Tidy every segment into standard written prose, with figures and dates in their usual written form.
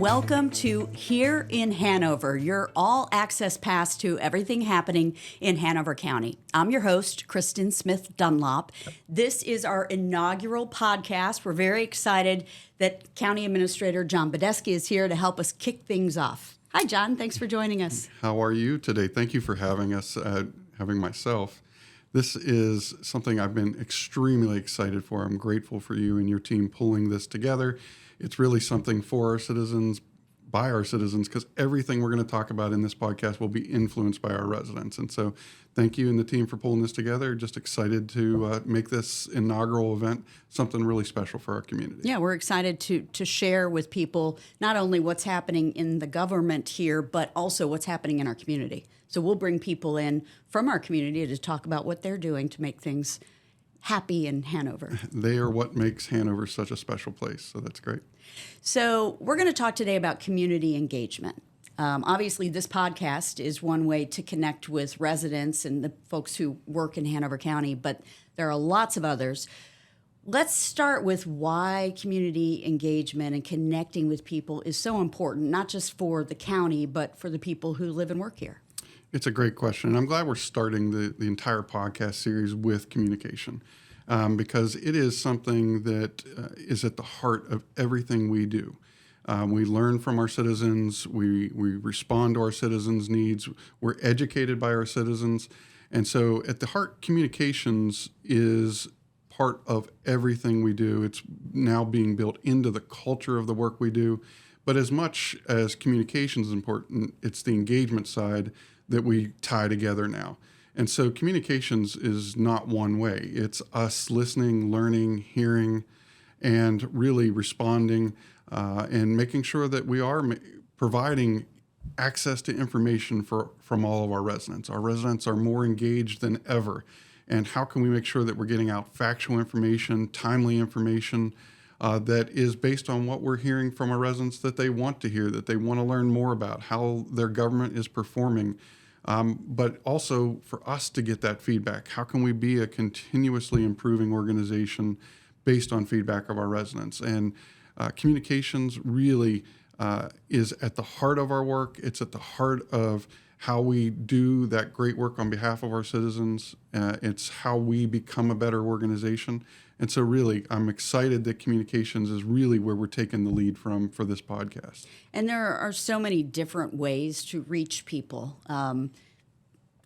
Welcome to Hear in Hanover, your all-access pass to everything happening in Hanover County. I'm your host, Kristen Smith Dunlop. This is our inaugural podcast. We're very excited that County Administrator John Budesky is here to help us kick things off. Hi, John. Thanks for joining us. How are you today? Thank you for having us, having myself. This is something I've been extremely excited for. I'm grateful for you and your team pulling this together. It's really something for our citizens, by our citizens, because everything we're going to talk about in this podcast will be influenced by our residents. And so thank you and the team for pulling this together. Just excited to make this inaugural event something really special for our community. Yeah, we're excited to share with people not only what's happening in the government here, but also what's happening in our community. So we'll bring people in from our community to talk about what they're doing to make things happy in Hanover. They are what makes Hanover such a special place, so that's great. So we're going to talk today about community engagement. Obviously, this podcast is one way to connect with residents and the folks who work in Hanover County, but there are lots of others. Let's start with why community engagement and connecting with people is so important, not just for the county, but for the people who live and work here. It's a great question. And I'm glad we're starting the entire podcast series with communication because it is something that is at the heart of everything we do. We learn from our citizens. We respond to our citizens' needs. We're educated by our citizens. And so at the heart, communications is part of everything we do. It's now being built into the culture of the work we do. But as much as communications is important, it's the engagement side that we tie together now. And so communications is not one way. It's us listening, learning, hearing, and really responding and making sure that we are providing access to information from all of our residents. Our residents are more engaged than ever. And how can we make sure that we're getting out factual information, timely information that is based on what we're hearing from our residents that they want to hear, that they want to learn more about, how their government is performing, but also for us to get that feedback. How can we be a continuously improving organization based on feedback of our residents? And communications really is at the heart of our work. It's at the heart of how we do that great work on behalf of our citizens. It's how we become a better organization. And so really, I'm excited that communications is really where we're taking the lead from for this podcast. And there are so many different ways to reach people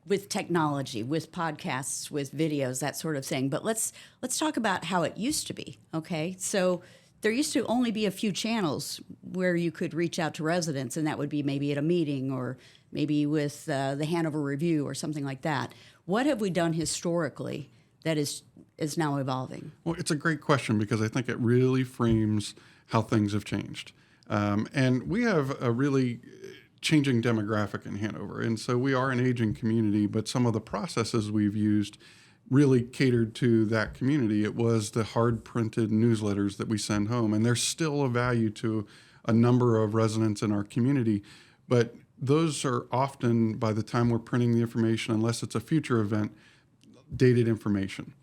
with technology, with podcasts, with videos, that sort of thing. But let's talk about how it used to be, okay? So there used to only be a few channels where you could reach out to residents, and that would be maybe at a meeting or maybe with the Hanover Review or something like that. What have we done historically that is now evolving? Well, it's a great question because I think it really frames how things have changed. And we have a really changing demographic in Hanover. And so we are an aging community, but some of the processes we've used really catered to that community. It was the hard printed newsletters that we send home. And there's still a value to a number of residents in our community. But those are often, by the time we're printing the information, unless it's a future event, dated information.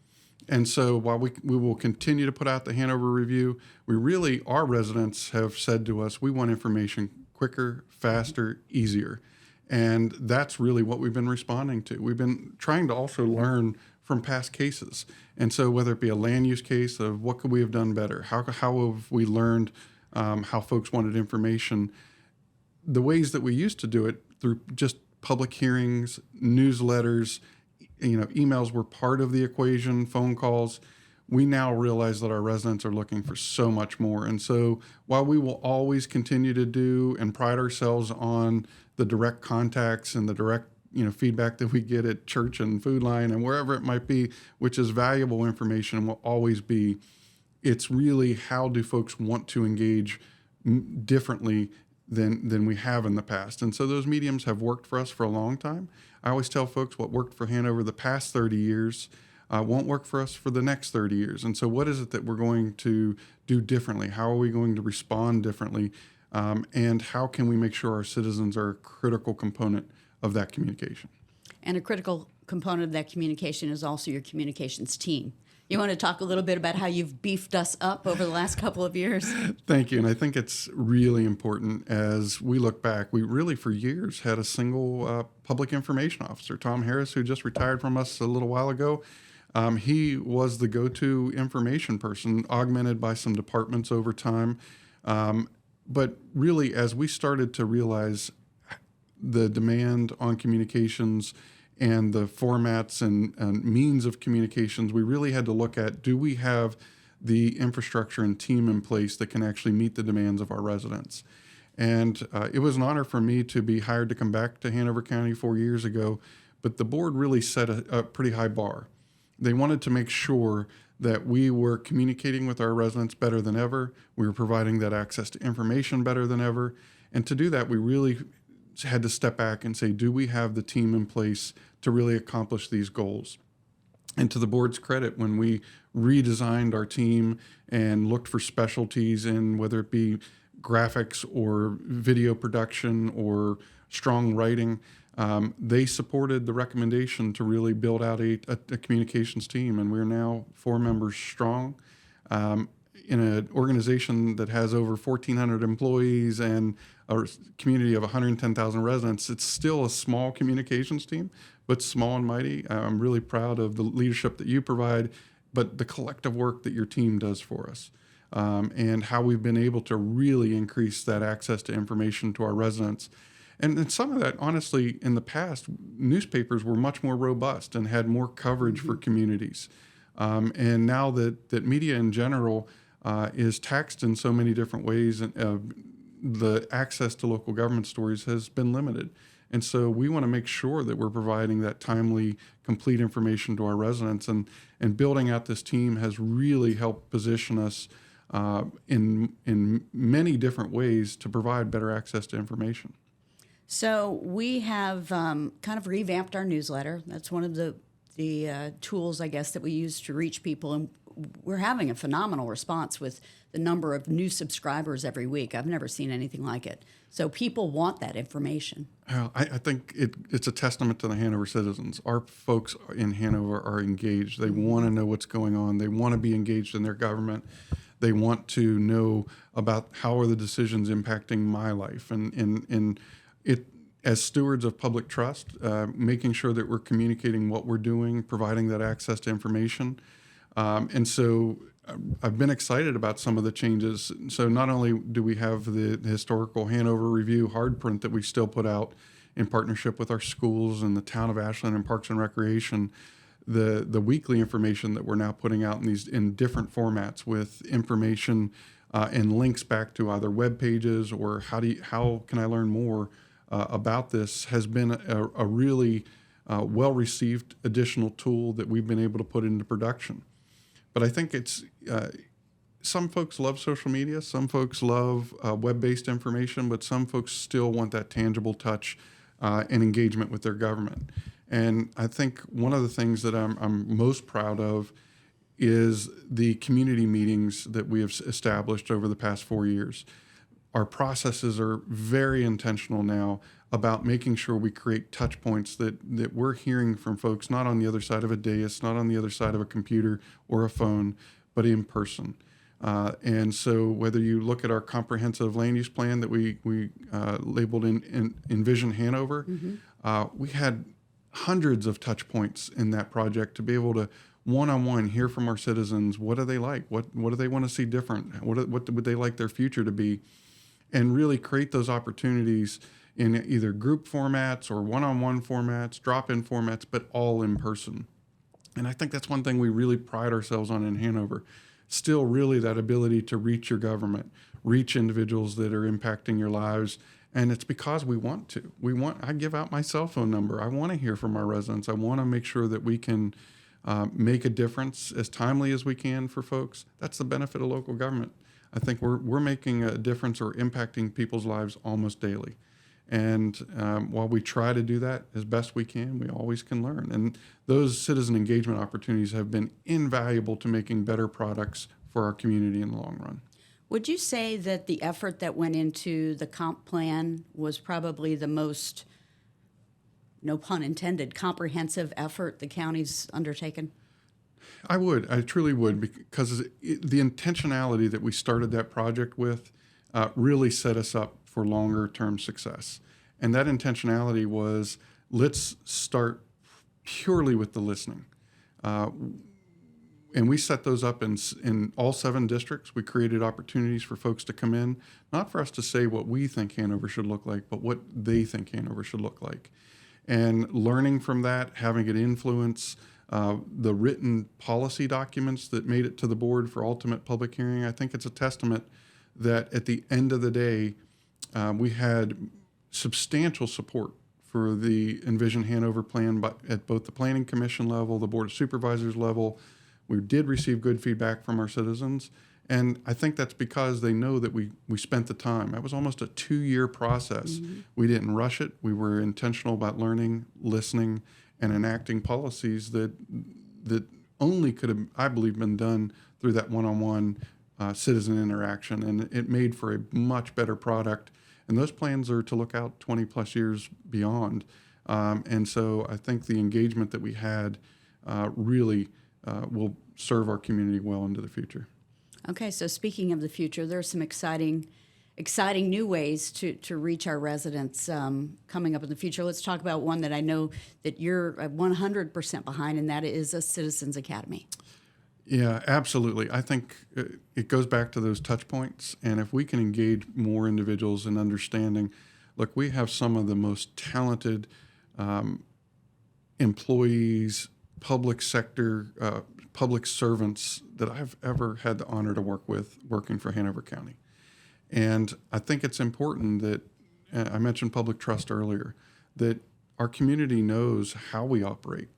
And so while we will continue to put out the Hanover Review, our residents have said to us, we want information quicker, faster, easier. And that's really what we've been responding to. We've been trying to also learn from past cases. And so whether it be a land use case of what could we have done better, how have we learned how folks wanted information, the ways that we used to do it through just public hearings, newsletters, emails were part of the equation, phone calls. We now realize that our residents are looking for so much more. And so while we will always continue to do and pride ourselves on the direct contacts and the direct feedback that we get at church and Food Line and wherever it might be, which is valuable information and will always be, it's really how do folks want to engage differently than we have in the past. And so those mediums have worked for us for a long time. I always tell folks what worked for Hanover the past 30 years won't work for us for the next 30 years. And so what is it that we're going to do differently? How are we going to respond differently? And how can we make sure our citizens are a critical component of that communication? And a critical component of that communication is also your communications team. You want to talk a little bit about how you've beefed us up over the last couple of years? Thank you. And I think it's really important as we look back. We really, for years, had a single public information officer, Tom Harris, who just retired from us a little while ago. He was the go-to information person, augmented by some departments over time. But really, as we started to realize the demand on communications and the formats and means of communications, we really had to look at, do we have the infrastructure and team in place that can actually meet the demands of our residents? And it was an honor for me to be hired to come back to Hanover County 4 years ago, but the board really set a pretty high bar. They wanted to make sure that we were communicating with our residents better than ever. We were providing that access to information better than ever. And to do that, we really had to step back and say, do we have the team in place to really accomplish these goals? And to the board's credit, when we redesigned our team and looked for specialties in whether it be graphics or video production or strong writing, they supported the recommendation to really build out a communications team. And we're now 4 members strong. In an organization that has over 1,400 employees and a community of 110,000 residents, it's still a small communications team, but small and mighty. I'm really proud of the leadership that you provide, but the collective work that your team does for us, and how we've been able to really increase that access to information to our residents. And some of that, honestly, in the past, newspapers were much more robust and had more coverage for communities. And now that media in general is taxed in so many different ways, the access to local government stories has been limited. And so we want to make sure that we're providing that timely, complete information to our residents. And building out this team has really helped position us in many different ways to provide better access to information. So we have kind of revamped our newsletter. That's one of the tools, I guess, that we use to reach people. And we're having a phenomenal response with the number of new subscribers every week. I've never seen anything like it. So people want that information. I think it's a testament to the Hanover citizens. Our folks in Hanover are engaged. They want to know what's going on. They want to be engaged in their government. They want to know about how are the decisions impacting my life. And it, as stewards of public trust, making sure that we're communicating what we're doing, providing that access to information. And so I've been excited about some of the changes. So not only do we have the historical Hanover Review hard print that we still put out in partnership with our schools and the town of Ashland and Parks and Recreation, the weekly information that we're now putting out in different formats with information and links back to either web pages or how can I learn more about this has been a really well-received additional tool that we've been able to put into production. But I think it's some folks love social media, some folks love web-based information, but some folks still want that tangible touch and engagement with their government. And I think one of the things that I'm most proud of is the community meetings that we have established over the past 4 years. Our processes are very intentional now about making sure we create touch points that we're hearing from folks, not on the other side of a dais, not on the other side of a computer or a phone, but in person. And so whether you look at our comprehensive land use plan that we labeled in Envision Hanover, we had hundreds of touch points in that project to be able to one-on-one hear from our citizens. What do they like? What do they want to see different? What would they like their future to be? And really create those opportunities in either group formats or one-on-one formats, drop-in formats, but all in person. And I think that's one thing we really pride ourselves on in Hanover. Still really that ability to reach your government, reach individuals that are impacting your lives. And it's because we want to. I give out my cell phone number. I want to hear from our residents. I want to make sure that we can make a difference as timely as we can for folks. That's the benefit of local government. I think we're making a difference or impacting people's lives almost daily. And while we try to do that as best we can, we always can learn. And those citizen engagement opportunities have been invaluable to making better products for our community in the long run. Would you say that the effort that went into the comp plan was probably the most, no pun intended, comprehensive effort the county's undertaken? I would. I truly would, because the intentionality that we started that project with really set us up for longer term success. And that intentionality was, let's start purely with the listening. And we set those up in all 7 districts. We created opportunities for folks to come in, not for us to say what we think Hanover should look like, but what they think Hanover should look like. And learning from that, having it influence the written policy documents that made it to the board for ultimate public hearing, I think it's a testament that at the end of the day, we had substantial support for the Envision Hanover plan at both the Planning Commission level, the Board of Supervisors level. We did receive good feedback from our citizens, and I think that's because they know that we spent the time. That was almost a 2-year process. Mm-hmm. We didn't rush it. We were intentional about learning, listening, and enacting policies that only could have, I believe, been done through that one-on-one citizen interaction, and it made for a much better product. And those plans are to look out 20 plus years beyond. And so I think the engagement that we had really will serve our community well into the future. Okay, so speaking of the future, there are some exciting new ways to reach our residents coming up in the future. Let's talk about one that I know that you're 100% behind, and that is a Citizens Academy. Yeah, absolutely. I think it goes back to those touch points, and if we can engage more individuals in understanding, look, we have some of the most talented employees, public sector, public servants that I've ever had the honor to work with working for Hanover County. And I think it's important that, I mentioned public trust earlier, that our community knows how we operate.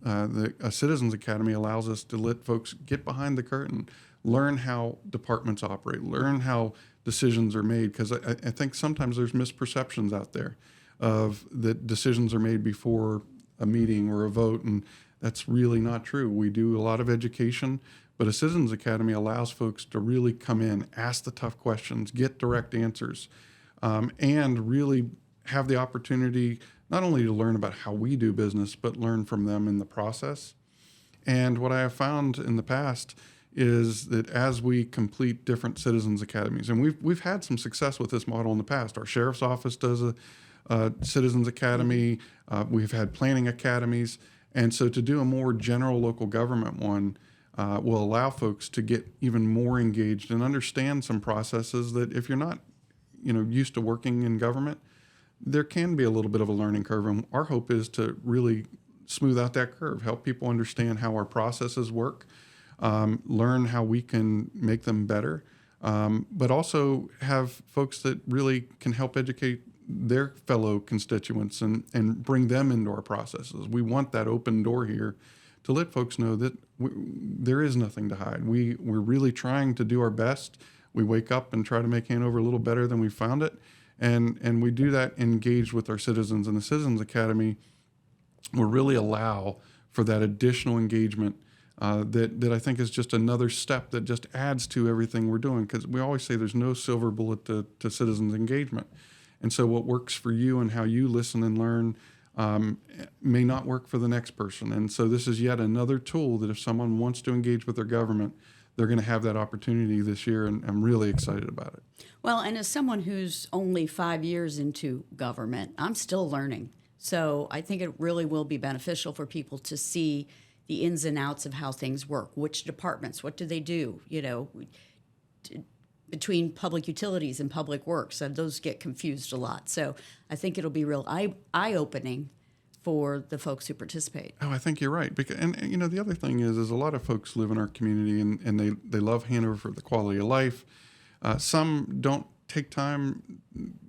A Citizens Academy allows us to let folks get behind the curtain, learn how departments operate, learn how decisions are made, because I think sometimes there's misperceptions out there of that decisions are made before a meeting or a vote, and that's really not true. We do a lot of education, but a Citizens Academy allows folks to really come in, ask the tough questions, get direct answers, and really have the opportunity not only to learn about how we do business, but learn from them in the process. And what I have found in the past is that as we complete different Citizens Academies, and we've had some success with this model in the past. Our sheriff's office does a Citizens Academy. We've had planning academies. And so to do a more general local government one will allow folks to get even more engaged and understand some processes that if you're not, used to working in government, there can be a little bit of a learning curve. And our hope is to really smooth out that curve, help people understand how our processes work, learn how we can make them better, but also have folks that really can help educate their fellow constituents and bring them into our processes. We want that open door here to let folks know that there is nothing to hide. We're really trying to do our best. We wake up and try to make Hanover a little better than we found it. And we do that engaged with our citizens. And the Citizens Academy will really allow for that additional engagement that I think is just another step that just adds to everything we're doing. Because we always say there's no silver bullet to citizens engagement. And so what works for you and how you listen and learn may not work for the next person. And so this is yet another tool that if someone wants to engage with their government, they're going to have that opportunity this year, and I'm really excited about it. Well, and as someone who's only 5 years into government, I'm still learning. So I think it really will be beneficial for people to see the ins and outs of how things work, which departments, what do they do, between public utilities and public works. And those get confused a lot. So I think it'll be real eye-opening for the folks who participate. Oh, I think you're right. And the other thing is a lot of folks live in our community and they love Hanover for the quality of life. Some don't take time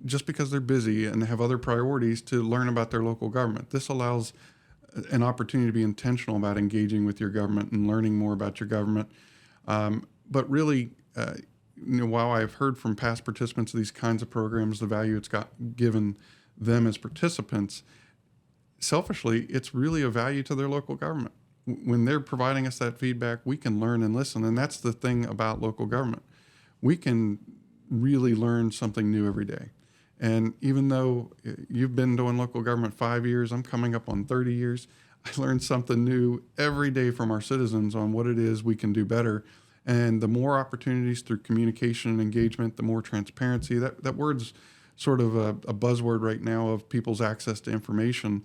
just because they're busy and have other priorities to learn about their local government. This allows an opportunity to be intentional about engaging with your government and learning more about your government. But really, while I've heard from past participants of these kinds of programs, the value it's given them as participants, selfishly, it's really a value to their local government. When they're providing us that feedback, we can learn and listen. And that's the thing about local government. We can really learn something new every day. And even though you've been doing local government 5 years, I'm coming up on 30 years, I learn something new every day from our citizens on what it is we can do better. And the more opportunities through communication and engagement, the more transparency. That word's sort of a buzzword right now of people's access to information.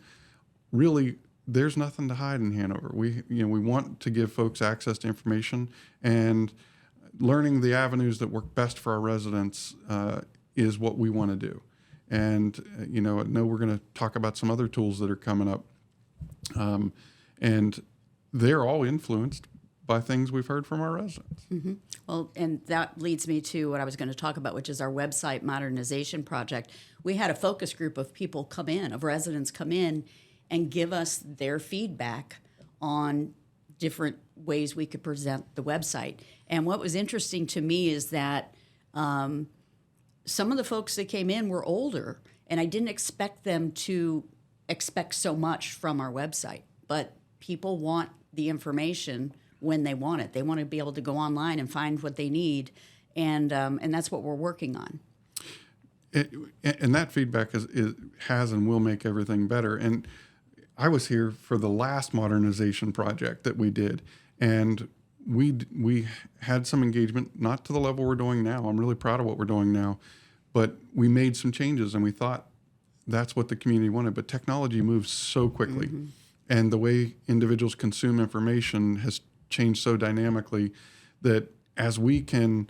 Really, there's nothing to hide in Hanover. We want to give folks access to information, and learning the avenues that work best for our residents is what we want to do. And I know we're going to talk about some other tools that are coming up, and they're all influenced by things we've heard from our residents. Mm-hmm. Well, and that leads me to what I was going to talk about, which is our website modernization project. We had a focus group of residents come in and give us their feedback on different ways we could present the website. And what was interesting to me is that some of the folks that came in were older, and I didn't expect them to expect so much from our website. But people want the information when they want it. They want to be able to go online and find what they need, and that's what we're working on. And that feedback has and will make everything better. And I was here for the last modernization project that we did, and we had some engagement, not to the level we're doing now. I'm really proud of what we're doing now, but we made some changes, and we thought that's what the community wanted. But technology moves so quickly, mm-hmm. and the way individuals consume information has changed so dynamically that as we can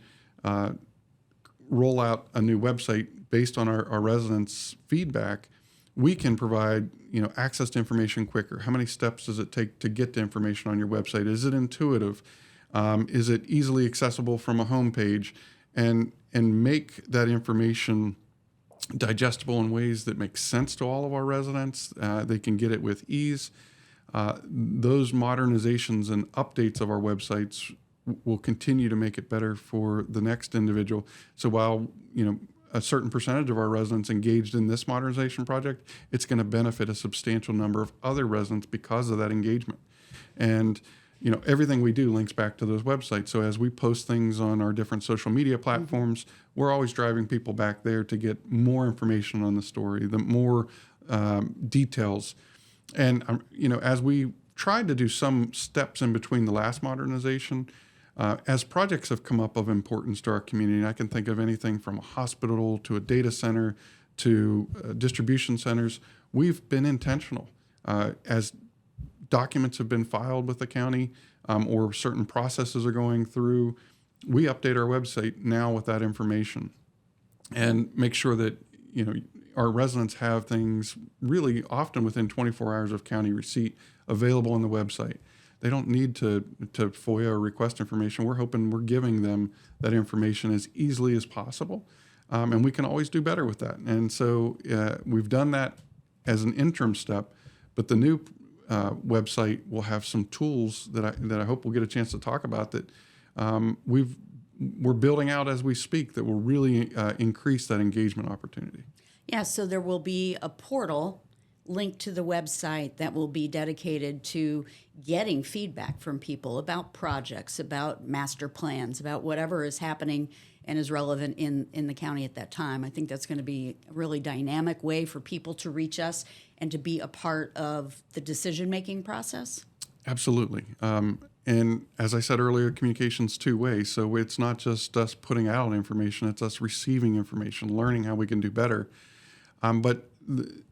roll out a new website based on our residents' feedback, we can provide access to information quicker. How many steps does it take to get to information on your website? Is it intuitive? Is it easily accessible from a homepage? And make that information digestible in ways that make sense to all of our residents. They can get it with ease. Those modernizations and updates of our websites will continue to make it better for the next individual. So while a certain percentage of our residents engaged in this modernization project, it's going to benefit a substantial number of other residents because of that engagement. And everything we do links back to those websites. So as we post things on our different social media platforms, mm-hmm. we're always driving people back there to get more information on the story, the more details. And as we tried to do some steps in between the last modernization, as projects have come up of importance to our community, and I can think of anything from a hospital to a data center to distribution centers, we've been intentional. As documents have been filed with the county or certain processes are going through, we update our website now with that information and make sure that our residents have things really often within 24 hours of county receipt available on the website. They don't need to FOIA or request information. We're hoping we're giving them that information as easily as possible, and we can always do better with that. And so we've done that as an interim step, but the new website will have some tools that I hope we'll get a chance to talk about that we're building out as we speak that will really increase that engagement opportunity. Yeah, so there will be a portal linked to the website that will be dedicated to getting feedback from people about projects, about master plans, about whatever is happening and is relevant in the county at that time. I think that's going to be a really dynamic way for people to reach us and to be a part of the decision-making process. Absolutely. And as I said earlier, communication's two-way. So it's not just us putting out information, it's us receiving information, learning how we can do better. But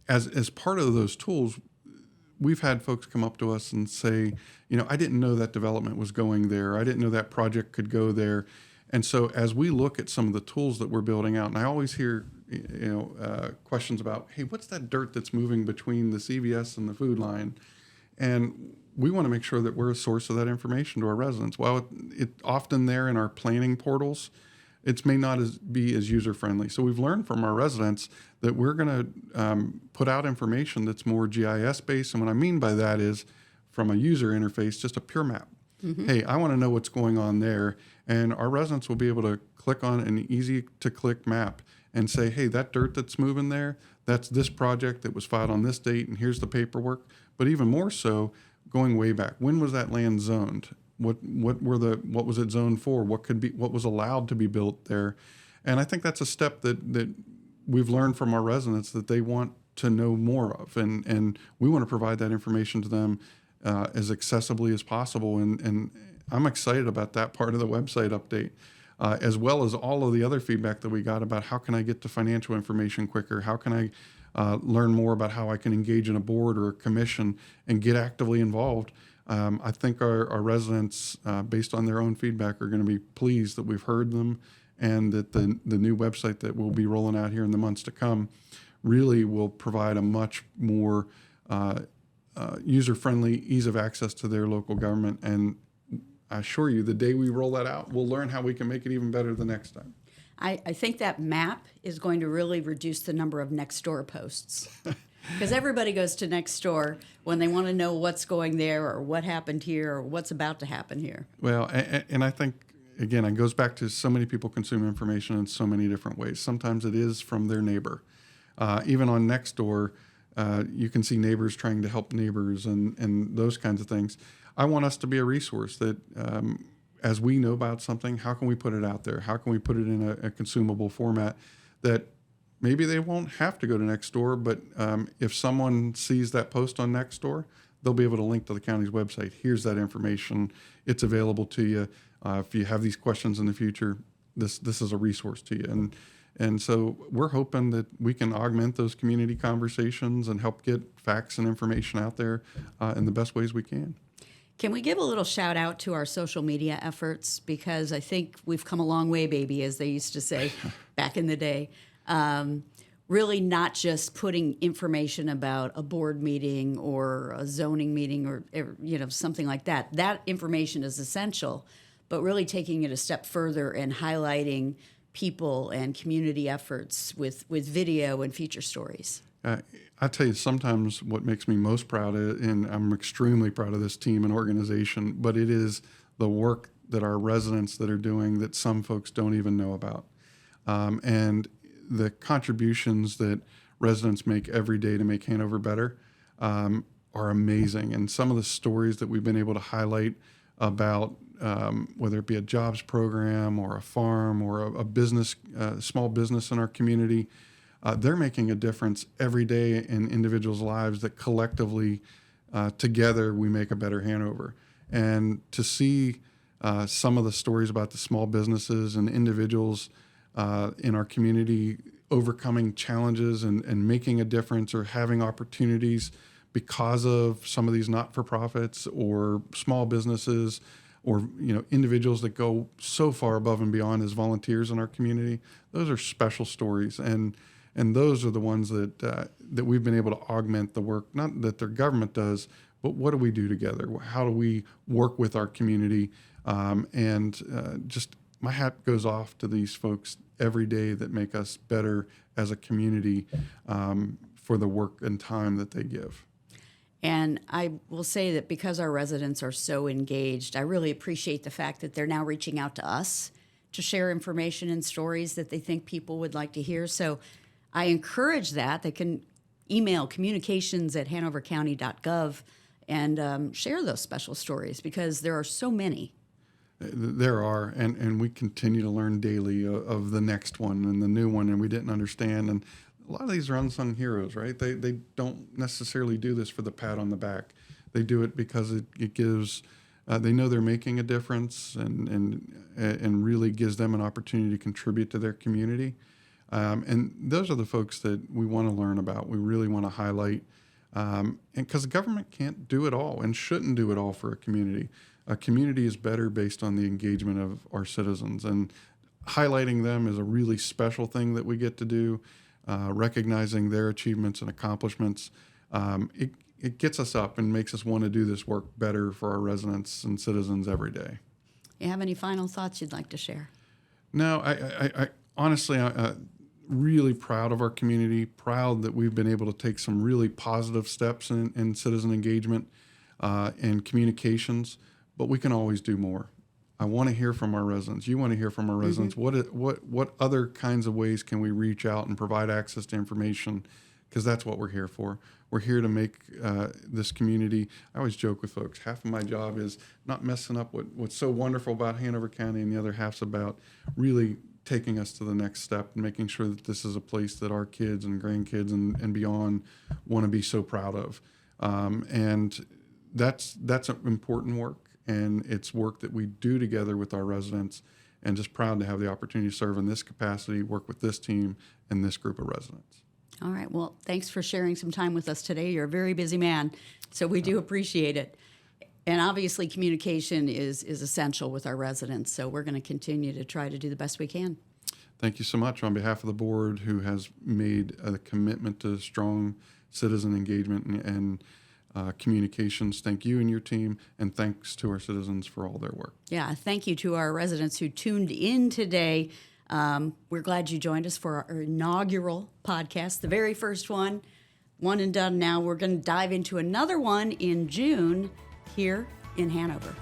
as part of those tools, we've had folks come up to us and say, I didn't know that development was going there. I didn't know that project could go there. And so as we look at some of the tools that we're building out, and I always hear questions about, hey, what's that dirt that's moving between the CVS and the food line? And we want to make sure that we're a source of that information to our residents. While it's often there in our planning portals, it may not be as user-friendly. So we've learned from our residents that we're going to put out information that's more GIS-based. And what I mean by that is, from a user interface, just a pure map. Mm-hmm. Hey, I want to know what's going on there. And our residents will be able to click on an easy-to-click map and say, hey, that dirt that's moving there, that's this project that was filed on this date, and here's the paperwork. But even more so, going way back, when was that land zoned? What was it zoned for? What was allowed to be built there? And I think that's a step that we've learned from our residents, that they want to know more of, and we want to provide that information to them as accessibly as possible. And I'm excited about that part of the website update, as well as all of the other feedback that we got about how can I get to financial information quicker, how can I learn more about how I can engage in a board or a commission and get actively involved. I think our residents, based on their own feedback, are going to be pleased that we've heard them, and that the new website that we'll be rolling out here in the months to come really will provide a much more user-friendly, ease of access to their local government. And I assure you, the day we roll that out, we'll learn how we can make it even better the next time. I think that map is going to really reduce the number of Nextdoor posts. Because everybody goes to Nextdoor when they want to know what's going there or what happened here or what's about to happen here. Well, and I think, again, it goes back to so many people consume information in so many different ways. Sometimes it is from their neighbor. Even on Nextdoor, you can see neighbors trying to help neighbors and those kinds of things. I want us to be a resource that, as we know about something, how can we put it out there? How can we put it in a consumable format that maybe they won't have to go to Nextdoor, but if someone sees that post on Nextdoor, they'll be able to link to the county's website. Here's that information. It's available to you. If you have these questions in the future, this is a resource to you. And so we're hoping that we can augment those community conversations and help get facts and information out there in the best ways we can. Can we give a little shout out to our social media efforts? Because I think we've come a long way, baby, as they used to say back in the day. Really not just putting information about a board meeting or a zoning meeting or something like that. That information is essential, but really taking it a step further and highlighting people and community efforts with video and feature stories. I tell you, sometimes what makes me most proud of, and I'm extremely proud of this team and organization, but it is the work that our residents that are doing that some folks don't even know about. And the contributions that residents make every day to make Hanover better are amazing. And some of the stories that we've been able to highlight about whether it be a jobs program or a farm or a business, small business in our community, they're making a difference every day in individuals' lives that collectively, together, we make a better Hanover. And to see some of the stories about the small businesses and individuals in our community overcoming challenges and making a difference or having opportunities because of some of these not-for-profits or small businesses or individuals that go so far above and beyond as volunteers in our community, those are special stories. And those are the ones that we've been able to augment the work, not that their government does, but what do we do together? How do we work with our community? Just my hat goes off to these folks every day that make us better as a community for the work and time that they give. And I will say that because our residents are so engaged, I really appreciate the fact that they're now reaching out to us to share information and stories that they think people would like to hear. So I encourage that. They can email communications@hanovercounty.gov and share those special stories because there are so many. There are, and we continue to learn daily of the next one and the new one, and we didn't understand. And a lot of these are unsung heroes, right? They don't necessarily do this for the pat on the back. They do it because it gives, they know they're making a difference and really gives them an opportunity to contribute to their community. And those are the folks that we want to learn about. We really want to highlight, and because the government can't do it all and shouldn't do it all for a community. A community is better based on the engagement of our citizens, and highlighting them is a really special thing that we get to do. Recognizing their achievements and accomplishments, it gets us up and makes us want to do this work better for our residents and citizens every day. You have any final thoughts you'd like to share? No, I honestly, really proud of our community, proud that we've been able to take some really positive steps in citizen engagement and communications, but we can always do more. I want to hear from our residents. You want to hear from our residents. What other kinds of ways can we reach out and provide access to information? Because that's what we're here for. We're here to make this community. I always joke with folks, half of my job is not messing up what's so wonderful about Hanover County, and the other half's about really taking us to the next step and making sure that this is a place that our kids and grandkids and beyond want to be so proud of. And that's important work, and it's work that we do together with our residents, and just proud to have the opportunity to serve in this capacity, work with this team and this group of residents. All right. Well, thanks for sharing some time with us today. You're a very busy man, so we do appreciate it. And obviously, communication is essential with our residents, so we're going to continue to try to do the best we can. Thank you so much on behalf of the board, who has made a commitment to strong citizen engagement and communications. Thank you and your team, and thanks to our citizens for all their work. Yeah, thank you to our residents who tuned in today. We're glad you joined us for our inaugural podcast, the very first one and done now. We're going to dive into another one in June here in Hanover.